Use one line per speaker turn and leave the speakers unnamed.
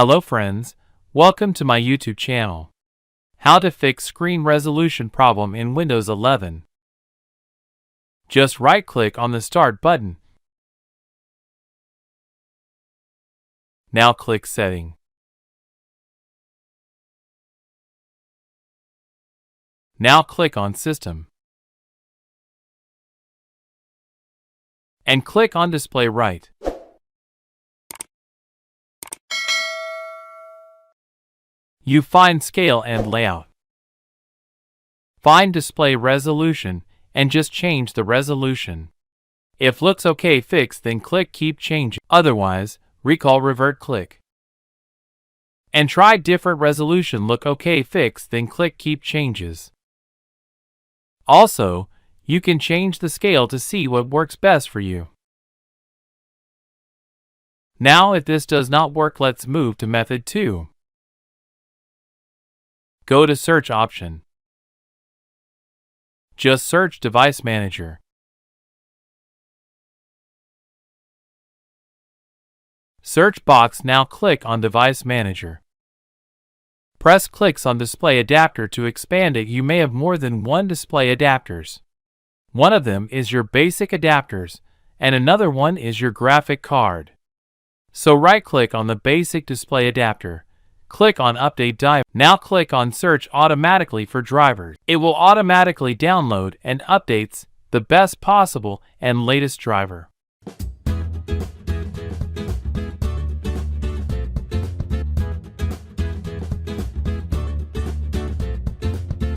Hello friends, welcome to my YouTube channel. How to fix screen resolution problem in Windows 11. Just right-click on the Start button. Now click Setting. Now click on System. And click on Display Right. You find Scale and Layout. Find Display Resolution and just change the resolution. If looks okay fixed, then click Keep Changing. Otherwise, recall Revert click. And try different resolution look okay fixed, then click Keep Changes. Also, you can change the scale to see what works best for you. Now if this does not work, let's move to method 2. Go to Search option. Just search Device Manager. Search box, now click on Device Manager. Press clicks on Display Adapter to expand it. You may have more than one display adapters. One of them is your basic adapters, and another one is your graphic card. So right-click on the basic display adapter. Click on Update Driver. Now click on Search automatically for drivers. It will automatically download and updates the best possible and latest driver.